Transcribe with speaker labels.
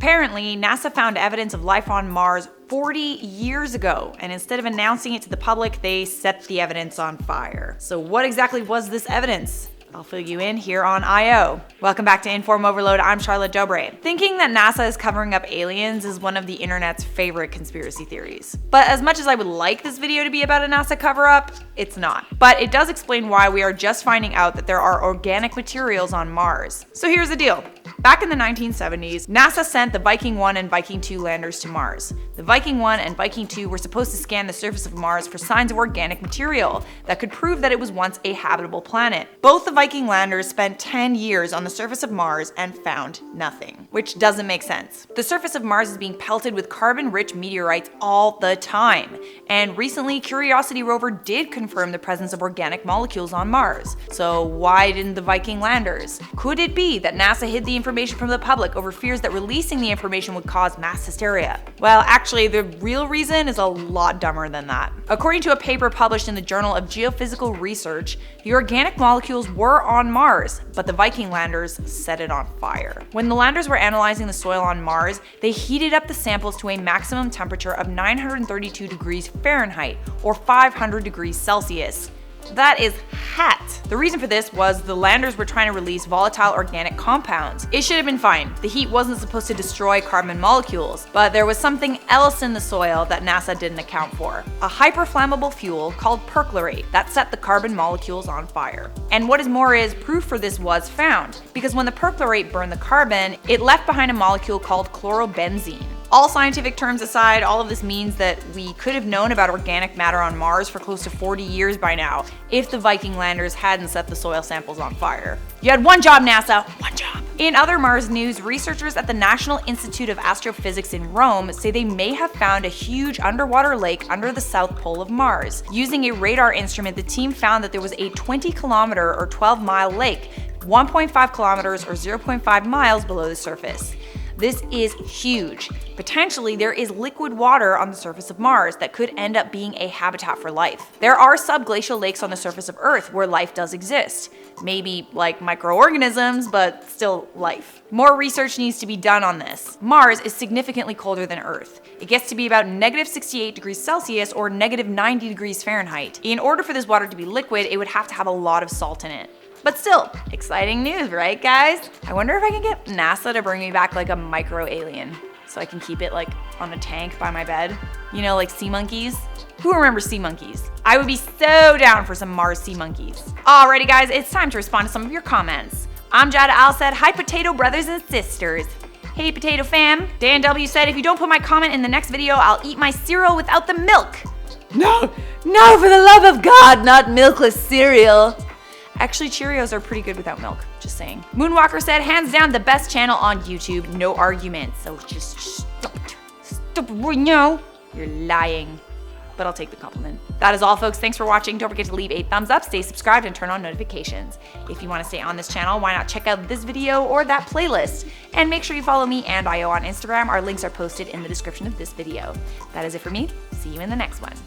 Speaker 1: Apparently, NASA found evidence of life on Mars 40 years ago, and instead of announcing it to the public, they set the evidence on fire. So what exactly was this evidence? I'll fill you in here on I.O. Welcome back to InformOverload. I'm Charlotte Dobre. Thinking that NASA is covering up aliens is one of the internet's favorite conspiracy theories. But as much as I would like this video to be about a NASA cover-up, it's not. But it does explain why we are just finding out that there are organic materials on Mars. So here's the deal. Back in the 1970s, NASA sent the Viking 1 and Viking 2 landers to Mars. The Viking 1 and Viking 2 were supposed to scan the surface of Mars for signs of organic material that could prove that it was once a habitable planet. Both the Viking landers spent 10 years on the surface of Mars and found nothing, which doesn't make sense. The surface of Mars is being pelted with carbon-rich meteorites all the time, and recently Curiosity rover did confirm the presence of organic molecules on Mars. So why didn't the Viking landers? Could it be that NASA hid the information from the public over fears that releasing the information would cause mass hysteria? Well, actually, the real reason is a lot dumber than that. According to a paper published in the Journal of Geophysical Research, the organic molecules were on Mars, but the Viking landers set it on fire. When the landers were analyzing the soil on Mars, they heated up the samples to a maximum temperature of 932 degrees Fahrenheit, or 500 degrees Celsius. That is hot. The reason for this was the landers were trying to release volatile organic compounds. It should have been fine. The heat wasn't supposed to destroy carbon molecules, but there was something else in the soil that NASA didn't account for. A hyperflammable fuel called perchlorate that set the carbon molecules on fire. And what is more is proof for this was found, because when the perchlorate burned the carbon, it left behind a molecule called chlorobenzene. All scientific terms aside, all of this means that we could have known about organic matter on Mars for close to 40 years by now, if the Viking landers hadn't set the soil samples on fire. You had one job, NASA, one job. In other Mars news, researchers at the National Institute of Astrophysics in Rome say they may have found a huge underwater lake under the south pole of Mars. Using a radar instrument, the team found that there was a 20-kilometer or 12-mile lake, 1.5 kilometers or 0.5 miles below the surface. This is huge. Potentially, there is liquid water on the surface of Mars that could end up being a habitat for life. There are subglacial lakes on the surface of Earth where life does exist. Maybe like microorganisms, but still life. More research needs to be done on this. Mars is significantly colder than Earth. It gets to be about -68 degrees Celsius or -90 degrees Fahrenheit. In order for this water to be liquid, it would have to have a lot of salt in it. But still, exciting news, right guys? I wonder if I can get NASA to bring me back like a micro alien so I can keep it like on a tank by my bed. You know, like sea monkeys? Who remembers sea monkeys? I would be so down for some Mars sea monkeys. Alrighty guys, it's time to respond to some of your comments. Amjad Al said, "Hi potato brothers and sisters." Hey potato fam. Dan W said, "If you don't put my comment in the next video, I'll eat my cereal without the milk." No, for the love of God, not milkless cereal. Actually, Cheerios are pretty good without milk, just saying. Moonwalker said, "Hands down the best channel on YouTube, no arguments." So just stop it right now. You're lying. But I'll take the compliment. That is all folks, thanks for watching. Don't forget to leave a thumbs up, stay subscribed, and turn on notifications. If you want to stay on this channel, why not check out this video or that playlist? And make sure you follow me and IO on Instagram. Our links are posted in the description of this video. That is it for me. See you in the next one.